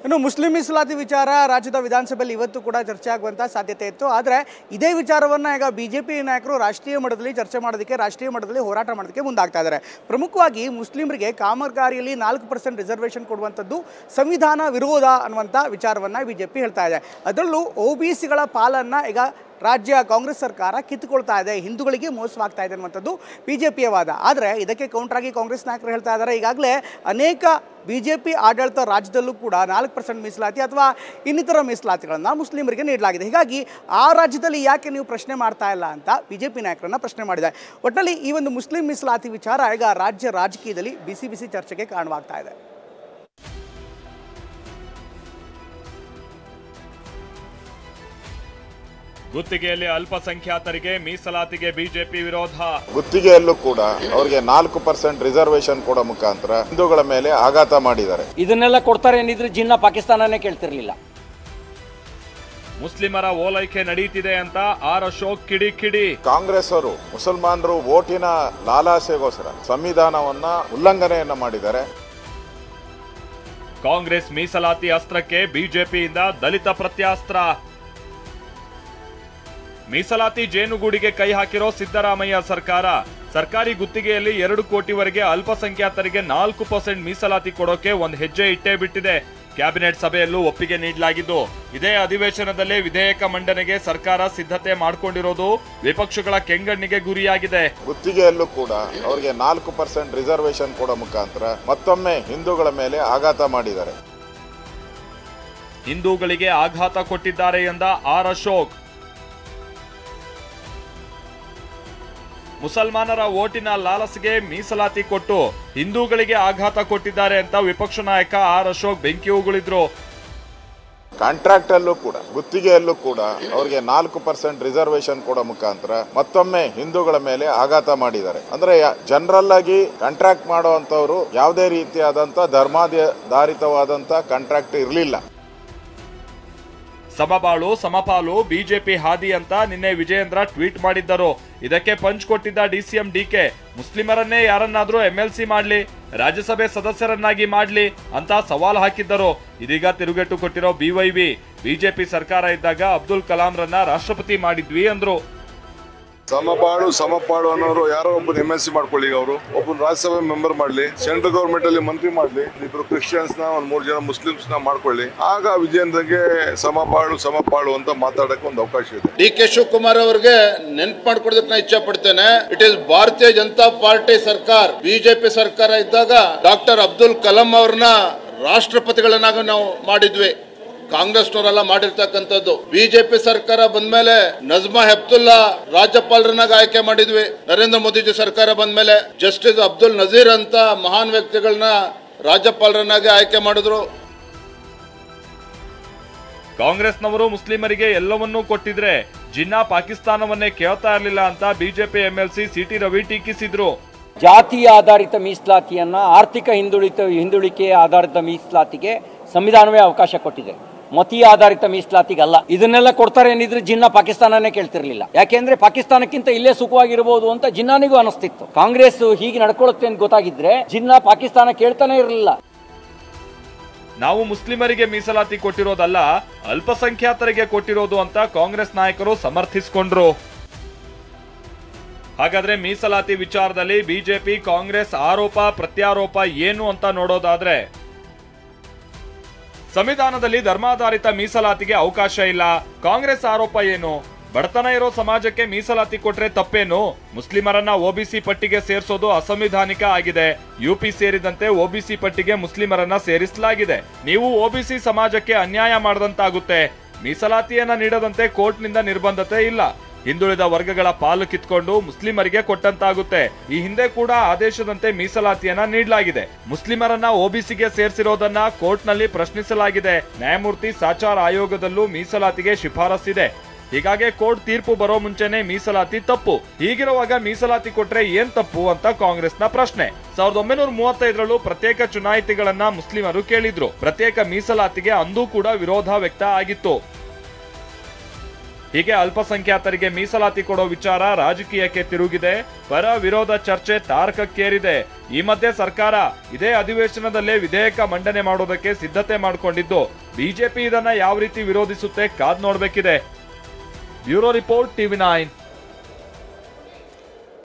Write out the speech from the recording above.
ಇನ್ನು ಮುಸ್ಲಿಂ ಮೀಸಲಾತಿ ವಿಚಾರ ರಾಜ್ಯದ ವಿಧಾನಸಭೆಯಲ್ಲಿ ಇವತ್ತು ಕೂಡ ಚರ್ಚೆ ಆಗುವಂಥ ಸಾಧ್ಯತೆ ಇತ್ತು. ಆದರೆ ಇದೇ ವಿಚಾರವನ್ನು ಈಗ ಬಿಜೆಪಿ ನಾಯಕರು ರಾಷ್ಟ್ರೀಯ ಮಟ್ಟದಲ್ಲಿ ಚರ್ಚೆ ಮಾಡೋದಕ್ಕೆ, ರಾಷ್ಟ್ರೀಯ ಮಟ್ಟದಲ್ಲಿ ಹೋರಾಟ ಮಾಡೋದಕ್ಕೆ ಮುಂದಾಗ್ತಾ ಇದ್ದಾರೆ. ಪ್ರಮುಖವಾಗಿ ಮುಸ್ಲಿಮರಿಗೆ ಕಾಮಗಾರಿಯಲ್ಲಿ 4% ರಿಸರ್ವೇಷನ್ ಕೊಡುವಂಥದ್ದು ಸಂವಿಧಾನ ವಿರೋಧ ಅನ್ನುವಂಥ ವಿಚಾರವನ್ನು ಬಿಜೆಪಿ ಹೇಳ್ತಾ ಇದೆ. ಅದರಲ್ಲೂ OBCಗಳ ಪಾಲನ್ನು ಈಗ ರಾಜ್ಯ ಕಾಂಗ್ರೆಸ್ ಸರ್ಕಾರ ಕಿತ್ತುಕೊಳ್ತಾ ಇದೆ, ಹಿಂದೂಗಳಿಗೆ ಮೋಸವಾಗ್ತಾ ಇದೆ ಅನ್ನುವಂಥದ್ದು ಬಿಜೆಪಿಯ ವಾದ. ಆದರೆ ಇದಕ್ಕೆ ಕೌಂಟ್ರಾಗಿ ಕಾಂಗ್ರೆಸ್ ನಾಯಕರು ಹೇಳ್ತಾ ಇದ್ದಾರೆ, ಈಗಾಗಲೇ ಅನೇಕ ಬಿಜೆಪಿ ಆಡಳಿತ ರಾಜ್ಯದಲ್ಲೂ ಕೂಡ 4% ಮೀಸಲಾತಿ ಅಥವಾ ಇನ್ನಿತರ ಮೀಸಲಾತಿಗಳನ್ನು ಮುಸ್ಲಿಮರಿಗೆ ನೀಡಲಾಗಿದೆ. ಹೀಗಾಗಿ ಆ ರಾಜ್ಯದಲ್ಲಿ ಯಾಕೆ ನೀವು ಪ್ರಶ್ನೆ ಮಾಡ್ತಾ ಇಲ್ಲ ಅಂತ ಬಿಜೆಪಿ ನಾಯಕರನ್ನ ಪ್ರಶ್ನೆ ಮಾಡಿದೆ. ಒಟ್ಟಲ್ಲಿ ಈ ಒಂದು ಮುಸ್ಲಿಂ ಮೀಸಲಾತಿ ವಿಚಾರ ಈಗ ರಾಜ್ಯ ರಾಜಕೀಯದಲ್ಲಿ ಬಿಸಿ ಚರ್ಚೆಗೆ ಕಾರಣವಾಗ್ತಾ ಇದೆ. ಗುತ್ತಿಗೆಯಲ್ಲಿ ಅಲ್ಪಸಂಖ್ಯಾತರಿಗೆ ಮೀಸಲಾತಿಗೆ ಬಿಜೆಪಿ ವಿರೋಧ. ಗುತ್ತಿಗೆಯಲ್ಲೂ ಕೂಡ ಅವರಿಗೆ 4% ರಿಸರ್ವೇಶನ್ ಕೊಡೋ ಮುಖಾಂತರ ಹಿಂದೂಗಳ ಮೇಲೆ ಆಘಾತ ಮಾಡಿದ್ದಾರೆ. ಇದನ್ನೆಲ್ಲ ಕೊಡ್ತಾರೆ ಏನಿದ್ರೆ ಜಿನ್ನ ಪಾಕಿಸ್ತಾನನೇ ಕೇಳ್ತಿರ್ಲಿಲ್ಲ. ಮುಸ್ಲಿಮರ ಓಲೈಕೆ ನಡೀತಿದೆ ಅಂತ ಆರ್ ಅಶೋಕ್ ಕಿಡಿ. ಕಾಂಗ್ರೆಸ್ ಅವರು ಮುಸಲ್ಮಾನರು ವೋಟಿನ ಲಾಲಾಸೆಗೋಸ್ಕರ ಸಂವಿಧಾನವನ್ನ ಉಲ್ಲಂಘನೆಯನ್ನ ಮಾಡಿದ್ದಾರೆ. ಕಾಂಗ್ರೆಸ್ ಮೀಸಲಾತಿ ಅಸ್ತ್ರಕ್ಕೆ ಬಿಜೆಪಿಯಿಂದ ದಲಿತ ಪ್ರತ್ಯಾಸ್ತ್ರ. ಮೀಸಲಾತಿ ಜೇನುಗೂಡಿಗೆ ಕೈ ಹಾಕಿರೋ ಸಿದ್ದರಾಮಯ್ಯ ಸರ್ಕಾರ ಸರ್ಕಾರಿ ಗುತ್ತಿಗೆಯಲ್ಲಿ 2 ಕೋಟಿವರೆಗೆ ಅಲ್ಪಸಂಖ್ಯಾತರಿಗೆ 4% ಮೀಸಲಾತಿ ಕೊಡೋಕೆ ಒಂದು ಹೆಜ್ಜೆ ಇಟ್ಟೇ ಬಿಟ್ಟಿದೆ. ಕ್ಯಾಬಿನೆಟ್ ಸಭೆಯಲ್ಲೂ ಒಪ್ಪಿಗೆ ನೀಡಲಾಗಿದ್ದು, ಇದೇ ಅಧಿವೇಶನದಲ್ಲೇ ವಿಧೇಯಕ ಮಂಡನೆಗೆ ಸರ್ಕಾರ ಸಿದ್ಧತೆ ಮಾಡಿಕೊಂಡಿರೋದು ವಿಪಕ್ಷಗಳ ಕೆಂಗಣ್ಣಿಗೆ ಗುರಿಯಾಗಿದೆ. ಗುತ್ತಿಗೆಯಲ್ಲೂ ಕೂಡ ಅವರಿಗೆ 4% ರಿಸರ್ವೇಶನ್ ಕೊಡೋ ಮುಖಾಂತರ ಮತ್ತೊಮ್ಮೆ ಹಿಂದೂಗಳ ಮೇಲೆ ಆಘಾತ ಮಾಡಿದ್ದಾರೆ. ಹಿಂದೂಗಳಿಗೆ ಆಘಾತ ಕೊಟ್ಟಿದ್ದಾರೆ ಎಂದ ಆರ್ ಅಶೋಕ್. ಮುಸಲ್ಮಾನರ ಓಟಿನ ಲಾಲಸೆಗೆ ಮೀಸಲಾತಿ ಕೊಟ್ಟು ಹಿಂದೂಗಳಿಗೆ ಆಘಾತ ಕೊಟ್ಟಿದ್ದಾರೆ ಅಂತ ವಿಪಕ್ಷ ನಾಯಕ ಆರ್ ಅಶೋಕ್ ಬೆಂಕಿ ಉಗುಳಿದ್ರು. ಕಾಂಟ್ರಾಕ್ಟ್ ಅಲ್ಲೂ ಕೂಡ ಗುತ್ತಿಗೆಯಲ್ಲೂ ಕೂಡ ಅವರಿಗೆ 4% ರಿಸರ್ವೇಶನ್ ಕೊಡೋ ಮುಖಾಂತರ ಮತ್ತೊಮ್ಮೆ ಹಿಂದೂಗಳ ಮೇಲೆ ಆಘಾತ ಮಾಡಿದ್ದಾರೆ. ಅಂದ್ರೆ ಜನರಲ್ ಆಗಿ ಕಾಂಟ್ರಾಕ್ಟ್ ಮಾಡುವಂತವ್ರು ಯಾವುದೇ ರೀತಿಯಾದಂತ ಧರ್ಮಾಧಾರಿತವಾದಂತ ಕಾಂಟ್ರಾಕ್ಟ್ ಇರಲಿಲ್ಲ. ಸಮಬಾಳು ಸಮಪಾಲು ಬಿಜೆಪಿ ಹಾದಿ ಅಂತ ನಿನ್ನೆ ವಿಜಯೇಂದ್ರ ಟ್ವೀಟ್ ಮಾಡಿದ್ದರು. ಇದಕ್ಕೆ ಪಂಚ್ ಕೊಟ್ಟಿದ್ದ ಡಿಸಿಎಂ ಡಿಕೆ ಮುಸ್ಲಿಮರನ್ನೇ ಯಾರನ್ನಾದ್ರೂ MLC ಮಾಡ್ಲಿ, ರಾಜ್ಯಸಭೆ ಸದಸ್ಯರನ್ನಾಗಿ ಮಾಡ್ಲಿ ಅಂತ ಸವಾಲ್ ಹಾಕಿದ್ದರು. ಇದೀಗ ತಿರುಗೇಟು ಕೊಟ್ಟಿರೋ BYV ಬಿಜೆಪಿ ಸರ್ಕಾರ ಇದ್ದಾಗ ಅಬ್ದುಲ್ ಕಲಾಂರನ್ನ ರಾಷ್ಟ್ರಪತಿ ಮಾಡಿದ್ವಿ ಅಂದ್ರು. ಸಮಬಾಳು ಸಮಪಾಳು ಅನ್ನೋರು ಯಾರೋ ಒಬ್ಬರು MLC ಮಾಡ್ಕೊಳ್ಳಿ, ಅವರು ಒಬ್ಬರು ರಾಜ್ಯಸಭೆ ಮೆಂಬರ್ ಮಾಡ್ಲಿ, ಸೆಂಟ್ರಲ್ ಗವರ್ಮೆಂಟ್ ಅಲ್ಲಿ ಮಂತ್ರಿ ಮಾಡ್ಲಿ, ಇಬ್ರು ಕ್ರಿಶ್ಚಿಯನ್ಸ್ ನ 3 ಜನ ಮುಸ್ಲಿಮ್ಸ್ ನ ಮಾಡ್ಕೊಳ್ಳಿ. ಆಗ ವಿಜಯೇಂದ್ರಗೆ ಸಮಬಾಳು ಸಮಪಾಳು ಅಂತ ಮಾತಾಡಕ್ಕೆ ಒಂದು ಅವಕಾಶ ಇದೆ. DK ಶಿವಕುಮಾರ್ ಅವರಿಗೆ ನೆನ್ಪು ಮಾಡ್ಕೊಡೋದಕ್ಕೆ ನಾನು ಇಚ್ಛೆ ಪಡ್ತೇನೆ. ಇಟ್ ಇಸ್ ಭಾರತೀಯ ಜನತಾ ಪಾರ್ಟಿ ಸರ್ಕಾರ, ಬಿಜೆಪಿ ಸರ್ಕಾರ ಇದ್ದಾಗ ಡಾಕ್ಟರ್ ಅಬ್ದುಲ್ ಕಲಾಂ ಅವ್ರನ್ನ ರಾಷ್ಟ್ರಪತಿಗಳನ್ನಾಗ ನಾವು ಮಾಡಿದ್ವಿ. ಕಾಂಗ್ರೆಸ್ನವರೆಲ್ಲ ಮಾಡಿರ್ತಕ್ಕಂಥದ್ದು. ಬಿಜೆಪಿ ಸರ್ಕಾರ ಬಂದ್ಮೇಲೆ ನಜ್ಮಾ ಹೆಪ್ತುಲ್ಲಾ ರಾಜ್ಯಪಾಲರನ್ನಾಗ ಆಯ್ಕೆ ಮಾಡಿದ್ವಿ. ನರೇಂದ್ರ ಮೋದಿಜಿ ಸರ್ಕಾರ ಬಂದ್ಮೇಲೆ ಜಸ್ಟಿಸ್ ಅಬ್ದುಲ್ ನಜೀರ್ ಅಂತ ಮಹಾನ್ ವ್ಯಕ್ತಿಗಳನ್ನ ರಾಜ್ಯಪಾಲರನ್ನಾಗಿ ಆಯ್ಕೆ ಮಾಡಿದ್ರು. ಕಾಂಗ್ರೆಸ್ನವರು ಮುಸ್ಲಿಮರಿಗೆ ಎಲ್ಲವನ್ನೂ ಕೊಟ್ಟಿದ್ರೆ ಜಿನ್ನಾ ಪಾಕಿಸ್ತಾನವನ್ನೇ ಕೇಳ್ತಾ ಇರಲಿಲ್ಲ ಅಂತ ಬಿಜೆಪಿ MLC CT ರವಿ ಟೀಕಿಸಿದ್ರು. ಜಾತಿಯ ಆಧಾರಿತ ಮೀಸಲಾತಿಯನ್ನ ಆರ್ಥಿಕ ಹಿಂದುಳಿಕೆ ಆಧಾರಿತ ಮೀಸಲಾತಿಗೆ ಸಂವಿಧಾನವೇ ಅವಕಾಶ ಕೊಟ್ಟಿದೆ, ಮತೀಯ ಆಧಾರಿತ ಮೀಸಲಾತಿಗಲ್ಲ. ಇದನ್ನೆಲ್ಲ ಕೊಡ್ತಾರೆ ಏನಿದ್ರೆ ಜಿನ್ನ ಪಾಕಿಸ್ತಾನನೇ ಕೇಳ್ತಿರ್ಲಿಲ್ಲ. ಯಾಕೆಂದ್ರೆ ಪಾಕಿಸ್ತಾನಕ್ಕಿಂತ ಇಲ್ಲೇ ಸುಖವಾಗಿರಬಹುದು ಅಂತ ಜಿನ್ನಾನಿಗೂ ಅನಿಸ್ತಿತ್ತು. ಕಾಂಗ್ರೆಸ್ ಹೀಗೆ ನಡ್ಕೊಳ್ಳುತ್ತೆ ಅಂತ ಗೊತ್ತಾಗಿದ್ರೆ ಜಿನ್ನ ಪಾಕಿಸ್ತಾನ ಕೇಳ್ತಾನೆ ಇರಲಿಲ್ಲ. ನಾವು ಮುಸ್ಲಿಮರಿಗೆ ಮೀಸಲಾತಿ ಕೊಟ್ಟಿರೋದಲ್ಲ, ಅಲ್ಪಸಂಖ್ಯಾತರಿಗೆ ಕೊಟ್ಟಿರೋದು ಅಂತ ಕಾಂಗ್ರೆಸ್ ನಾಯಕರು ಸಮರ್ಥಿಸಿಕೊಂಡ್ರು. ಹಾಗಾದ್ರೆ ಮೀಸಲಾತಿ ವಿಚಾರದಲ್ಲಿ ಬಿಜೆಪಿ ಕಾಂಗ್ರೆಸ್ ಆರೋಪ ಪ್ರತ್ಯಾರೋಪ ಏನು ಅಂತ ನೋಡೋದಾದ್ರೆ, ಸಂವಿಧಾನದಲ್ಲಿ ಧರ್ಮಾಧಾರಿತ ಮೀಸಲಾತಿಗೆ ಅವಕಾಶ ಇಲ್ಲ. ಕಾಂಗ್ರೆಸ್ ಆರೋಪ ಏನು? ಬಡತನ ಇರೋ ಸಮಾಜಕ್ಕೆ ಮೀಸಲಾತಿ ಕೊಟ್ರೆ ತಪ್ಪೇನು? ಮುಸ್ಲಿಮರನ್ನ OBC ಪಟ್ಟಿಗೆ ಸೇರಿಸೋದು ಅಸಂವಿಧಾನಿಕ ಆಗಿದೆ. UP ಸೇರಿದಂತೆ OBC ಪಟ್ಟಿಗೆ ಮುಸ್ಲಿಮರನ್ನ ಸೇರಿಸಲಾಗಿದೆ. ನೀವು OBC ಸಮಾಜಕ್ಕೆ ಅನ್ಯಾಯ ಮಾಡದಂತಾಗುತ್ತೆ. ಮೀಸಲಾತಿಯನ್ನ ನೀಡದಂತೆ ಕೋರ್ಟ್ನಿಂದ ನಿರ್ಬಂಧತೆ ಇಲ್ಲ. ಹಿಂದುಳಿದ ವರ್ಗಗಳ ಪಾಲು ಕಿತ್ಕೊಂಡು ಮುಸ್ಲಿಮರಿಗೆ ಕೊಟ್ಟಂತಾಗುತ್ತೆ. ಈ ಹಿಂದೆ ಕೂಡ ಆದೇಶದಂತೆ ಮೀಸಲಾತಿಯನ್ನ ನೀಡಲಾಗಿದೆ. ಮುಸ್ಲಿಮರನ್ನ OBCಗೆ ಸೇರಿಸಿರೋದನ್ನ ಕೋರ್ಟ್ನಲ್ಲಿ ಪ್ರಶ್ನಿಸಲಾಗಿದೆ. ನ್ಯಾಯಮೂರ್ತಿ ಸಾಚಾರ್ ಆಯೋಗದಲ್ಲೂ ಮೀಸಲಾತಿಗೆ ಶಿಫಾರಸ್ಸಿದೆ. ಹೀಗಾಗಿ ಕೋರ್ಟ್ ತೀರ್ಪು ಬರೋ ಮುಂಚೆನೆ ಮೀಸಲಾತಿ ತಪ್ಪು. ಹೀಗಿರುವಾಗ ಮೀಸಲಾತಿ ಕೊಟ್ರೆ ಏನ್ ತಪ್ಪು ಅಂತ ಕಾಂಗ್ರೆಸ್ನ ಪ್ರಶ್ನೆ. 1935ರಲ್ಲೂ ಪ್ರತ್ಯೇಕ ಚುನಾಯಿತಿಗಳನ್ನ ಮುಸ್ಲಿಮರು ಕೇಳಿದ್ರು. ಪ್ರತ್ಯೇಕ ಮೀಸಲಾತಿಗೆ ಅಂದೂ ಕೂಡ ವಿರೋಧ ವ್ಯಕ್ತ ಆಗಿತ್ತು. ಹೀಗೆ ಅಲ್ಪಸಂಖ್ಯಾತರಿಗೆ ಮೀಸಲಾತಿ ಕೊಡೋ ವಿಚಾರ ರಾಜಕೀಯಕ್ಕೆ ತಿರುಗಿದೆ. ಪರ ವಿರೋಧ ಚರ್ಚೆ ತಾರಕಕ್ಕೇರಿದೆ. ಈ ಮಧ್ಯೆ ಸರ್ಕಾರ ಇದೇ ಅಧಿವೇಶನದಲ್ಲೇ ವಿಧೇಯಕ ಮಂಡನೆ ಮಾಡೋದಕ್ಕೆ ಸಿದ್ಧತೆ ಮಾಡಿಕೊಂಡಿದ್ದು, ಬಿಜೆಪಿ ಇದನ್ನ ಯಾವ ರೀತಿ ವಿರೋಧಿಸುತ್ತೆ ಕಾದ್ ನೋಡ್ಬೇಕಿದೆ. Bureau report, TV9.